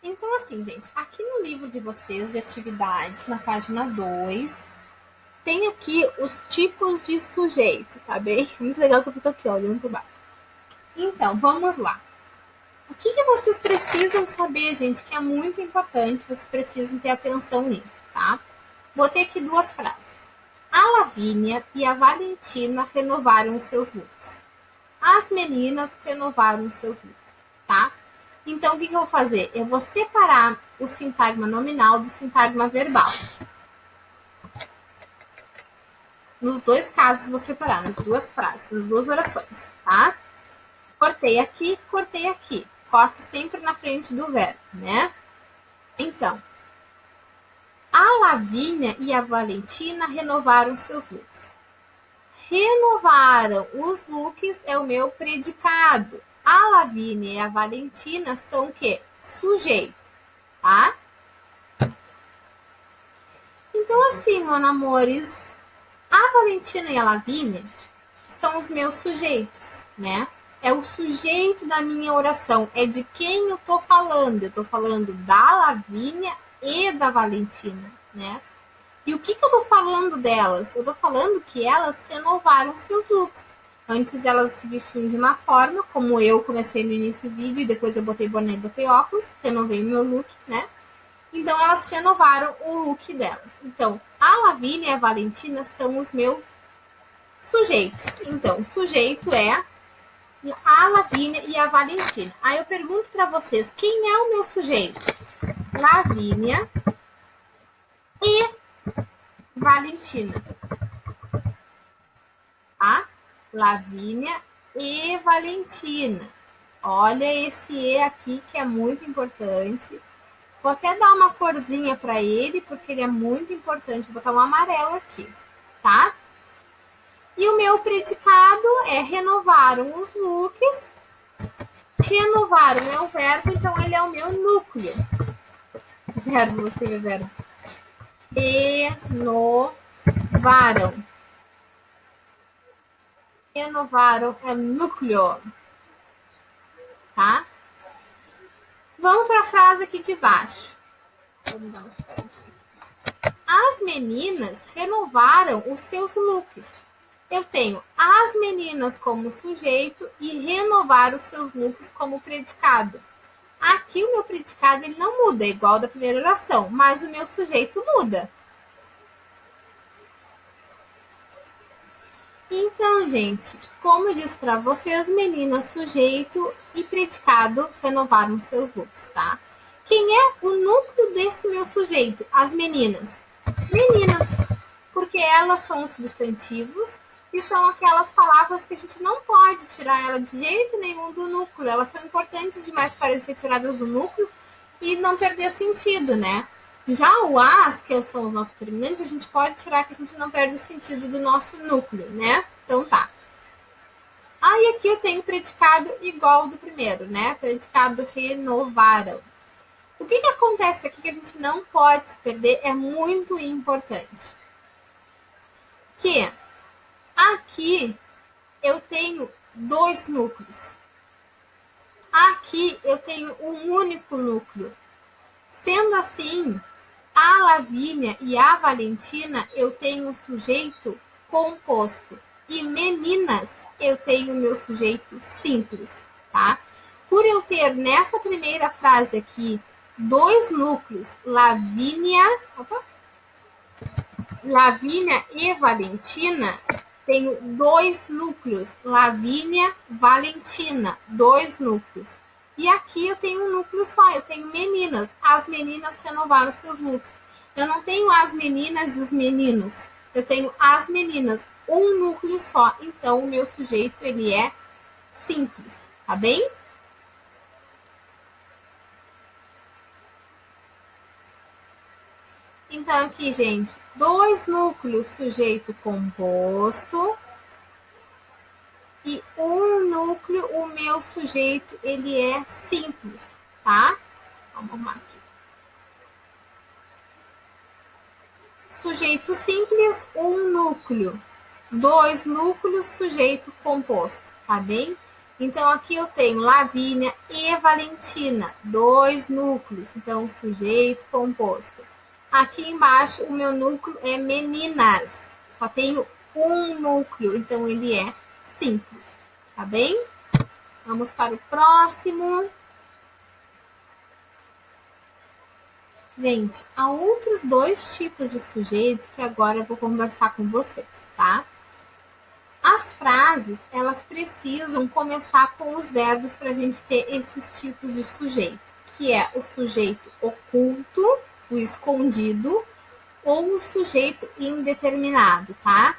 Então, assim, gente, aqui no livro de vocês de atividades, na página 2, tem aqui os tipos de sujeito, tá bem? Muito legal que eu fico aqui olhando para baixo. Então, vamos lá. O que vocês precisam saber, gente, que é muito importante, vocês precisam ter atenção nisso, tá? Botei aqui duas frases. A Lavínia e a Valentina renovaram seus looks. As meninas renovaram seus looks, tá? Então, o que eu vou fazer? Eu vou separar o sintagma nominal do sintagma verbal. Nos dois casos, vou separar, nas duas frases, nas duas orações, tá? Cortei aqui, cortei aqui. Corto sempre na frente do verbo, né? Então, a Lavínia e a Valentina renovaram seus looks. Renovaram os looks é o meu predicado. A Lavínia e a Valentina são o quê? Sujeito, tá? Então, assim, meus amores, a Valentina e a Lavínia são os meus sujeitos, né? É o sujeito da minha oração. É de quem eu tô falando. Eu tô falando da Lavínia e da Valentina, né? E o que eu tô falando delas? Eu tô falando que elas renovaram seus looks. Antes elas se vestiam de uma forma, como eu comecei no início do vídeo, e depois eu botei boné e botei óculos, renovei meu look, né? Então elas renovaram o look delas. Então, a Lavínia e a Valentina são os meus sujeitos. Então, o sujeito é a Lavínia e a Valentina. Aí eu pergunto para vocês, quem é o meu sujeito? Lavínia e Valentina. Tá? Lavínia e Valentina. Olha esse E aqui que é muito importante. Vou até dar uma corzinha para ele, porque ele é muito importante. Vou botar um amarelo aqui, tá? E o meu predicado é renovaram os looks. Renovaram é o verbo, então ele é o meu núcleo. Verbo, você vê verbo. Renovaram. Renovaram é núcleo, tá? Vamos para a frase aqui de baixo. Vamos dar uma esperadinha. As meninas renovaram os seus looks. Eu tenho as meninas como sujeito e renovar os seus looks como predicado. Aqui o meu predicado ele não muda, é igual da primeira oração, mas o meu sujeito muda. Então, gente, como eu disse para vocês, meninas, sujeito e predicado renovaram seus looks, tá? Quem é o núcleo desse meu sujeito? As meninas. Meninas, porque elas são os substantivos e são aquelas palavras que a gente não pode tirar ela de jeito nenhum do núcleo. Elas são importantes demais para ser tiradas do núcleo e não perder sentido, né? Já o as, que são os nossos terminantes, a gente pode tirar que a gente não perde o sentido do nosso núcleo, né? Então tá. Aí aqui eu tenho predicado igual do primeiro, né? Predicado renovaram. O que acontece aqui que a gente não pode se perder é muito importante. Que aqui eu tenho dois núcleos. Aqui eu tenho um único núcleo. Sendo assim, a Lavínia e a Valentina eu tenho um sujeito composto. E meninas eu tenho meu sujeito simples, tá? Por eu ter nessa primeira frase aqui dois núcleos, Lavínia e Valentina, tenho dois núcleos, Lavínia, Valentina, dois núcleos. E aqui eu tenho um núcleo só, eu tenho meninas. As meninas renovaram seus looks. Eu não tenho as meninas e os meninos. Eu tenho as meninas, um núcleo só. Então, o meu sujeito, ele é simples, tá bem? Então, aqui, gente, dois núcleos, sujeito composto. E um núcleo, o meu sujeito, ele é simples, tá? Vamos arrumar aqui. Sujeito simples, um núcleo. Dois núcleos, sujeito composto, tá bem? Então, aqui eu tenho Lavínia e Valentina, 2 núcleos. Então, sujeito composto. Aqui embaixo, o meu núcleo é meninas. Só tenho um núcleo, então ele é simples. Tá bem? Vamos para o próximo. Gente, há outros 2 tipos de sujeito que agora eu vou conversar com vocês, tá? As frases, elas precisam começar com os verbos para a gente ter esses tipos de sujeito, que é o sujeito oculto, o escondido, ou o sujeito indeterminado, tá?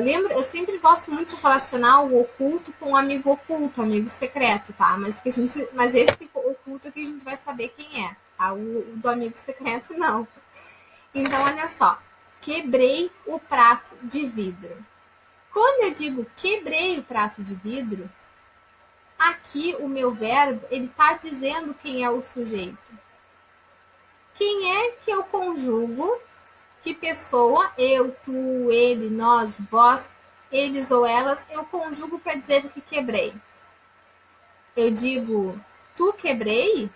Lembra, eu sempre gosto muito de relacionar o oculto com o amigo oculto, amigo secreto, tá? Mas esse oculto aqui a gente vai saber quem é, tá? O do amigo secreto, não. Então, olha só. Quebrei o prato de vidro. Quando eu digo quebrei o prato de vidro, aqui o meu verbo, ele está dizendo quem é o sujeito. Quem é que eu conjugo? Que pessoa? Eu, tu, ele, nós, vós, eles ou elas, eu conjugo para dizer que quebrei. Eu digo tu quebrei?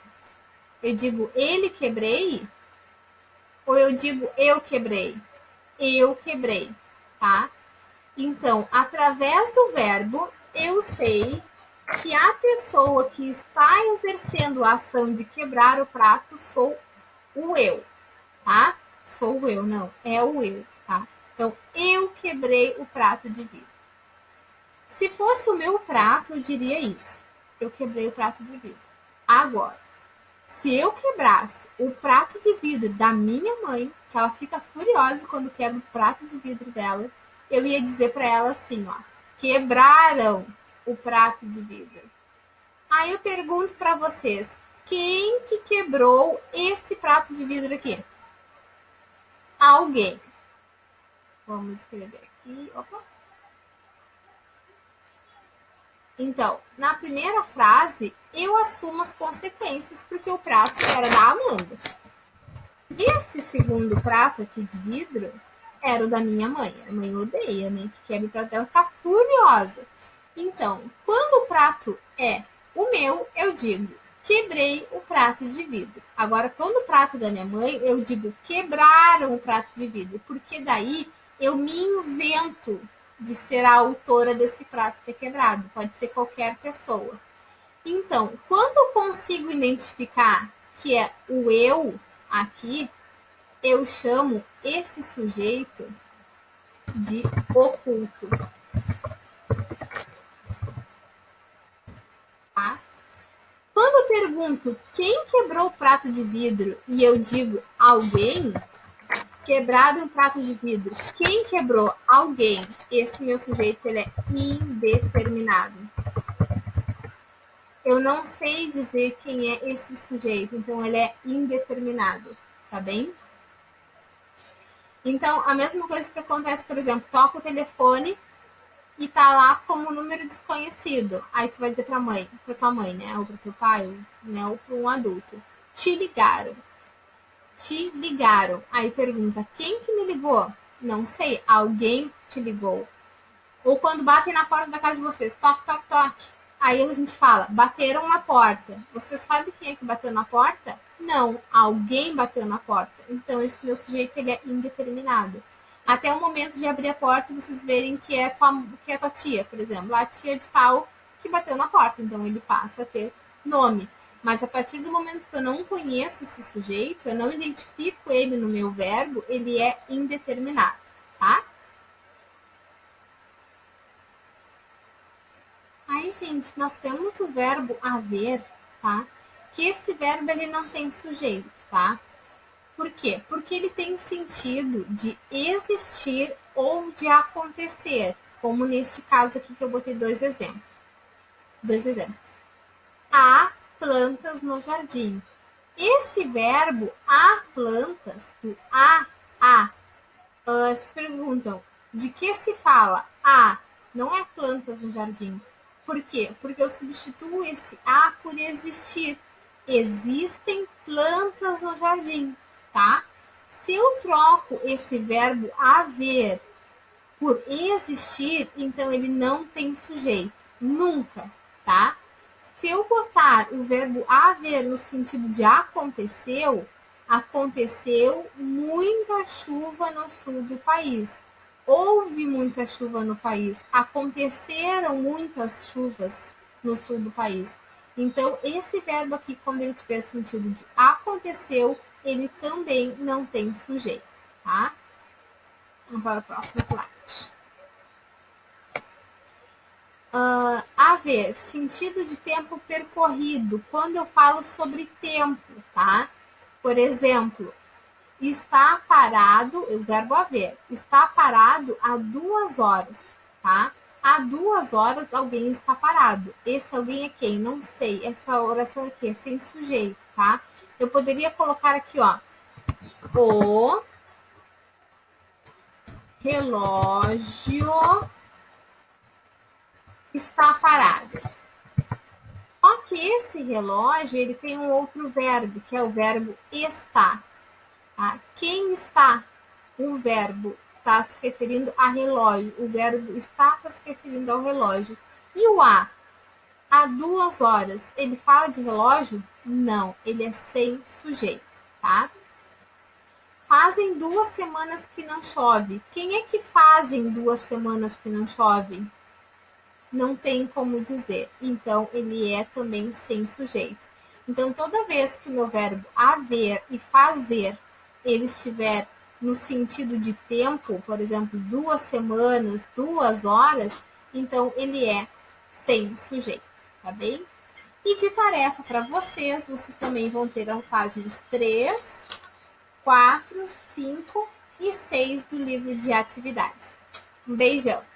Eu digo ele quebrei? Ou eu digo eu quebrei? Eu quebrei, tá? Então, através do verbo, eu sei que a pessoa que está exercendo a ação de quebrar o prato sou o eu, tá? Sou o eu, não, é o eu, tá? Então, eu quebrei o prato de vidro. Se fosse o meu prato, eu diria isso. Eu quebrei o prato de vidro. Agora, se eu quebrasse o prato de vidro da minha mãe, que ela fica furiosa quando quebra o prato de vidro dela, eu ia dizer para ela assim, ó, quebraram o prato de vidro. Aí eu pergunto para vocês, quem que quebrou esse prato de vidro aqui? Alguém. Vamos escrever aqui. Opa. Então, na primeira frase, eu assumo as consequências porque o prato era da Amanda. Esse segundo prato aqui de vidro era o da minha mãe. A mãe odeia, né? Que quebra o prato dela, fica furiosa. Então, quando o prato é o meu, eu digo quebrei o prato de vidro. Agora, quando o prato é da minha mãe, eu digo quebraram o prato de vidro, porque daí eu me isento de ser a autora desse prato ter quebrado. Pode ser qualquer pessoa. Então, quando eu consigo identificar que é o eu aqui, eu chamo esse sujeito de oculto. Tá? Quando eu pergunto quem quebrou o prato de vidro e eu digo alguém, quebrado um prato de vidro. Quem quebrou? Alguém. Esse meu sujeito ele é indeterminado. Eu não sei dizer quem é esse sujeito, então ele é indeterminado, tá bem? Então, a mesma coisa que acontece, por exemplo, toca o telefone e tá lá como número desconhecido. Aí tu vai dizer pra tua mãe, né? Ou pro teu pai, né? Ou pra um adulto. Te ligaram. Te ligaram. Aí pergunta, quem que me ligou? Não sei, alguém te ligou. Ou quando batem na porta da casa de vocês, toque, toque, toque. Aí a gente fala, bateram na porta. Você sabe quem é que bateu na porta? Não, alguém bateu na porta. Então esse meu sujeito ele é indeterminado. Até o momento de abrir a porta e vocês verem que é tua tia, por exemplo, a tia de tal que bateu na porta. Então ele passa a ter nome. Mas a partir do momento que eu não conheço esse sujeito, eu não identifico ele no meu verbo, ele é indeterminado, tá? Aí, gente, nós temos o verbo haver, tá? Que esse verbo ele não tem sujeito, tá? Por quê? Porque ele tem sentido de existir ou de acontecer, como neste caso aqui que eu botei dois exemplos. Há plantas no jardim. Esse verbo há plantas, do há, vocês perguntam, de que se fala? Não é plantas no jardim. Por quê? Porque eu substituo esse a por existir. Existem plantas no jardim, tá? Se eu troco esse verbo haver por existir, então ele não tem sujeito. Nunca. tá? Se eu botar o verbo haver no sentido de aconteceu, aconteceu muita chuva no sul do país. Houve muita chuva no país. Aconteceram muitas chuvas no sul do país. Então, esse verbo aqui, quando ele tiver sentido de aconteceu, ele também não tem sujeito, tá? Vamos para o próximo slide. Haver, sentido de tempo percorrido, quando eu falo sobre tempo, tá? Por exemplo, está parado, o verbo haver, está parado há 2 horas, tá? Há 2 horas alguém está parado. Esse alguém é quem? Não sei. Essa oração aqui é sem sujeito, tá? Eu poderia colocar aqui, ó, o relógio está parado. Só que esse relógio, ele tem um outro verbo, que é o verbo está. Tá? Quem está? O verbo está se referindo a relógio. O verbo está se referindo ao relógio. E o a? Há 2 horas. Ele fala de relógio? Não, ele é sem sujeito, tá? Fazem 2 semanas que não chove. Quem é que fazem 2 semanas que não chove? Não tem como dizer. Então, ele é também sem sujeito. Então, toda vez que o meu verbo haver e fazer, ele estiver no sentido de tempo, por exemplo, 2 semanas, 2 horas, então ele é sem sujeito, tá bem? E de tarefa para vocês, vocês também vão ter as páginas 3, 4, 5 e 6 do livro de atividades. Um beijão!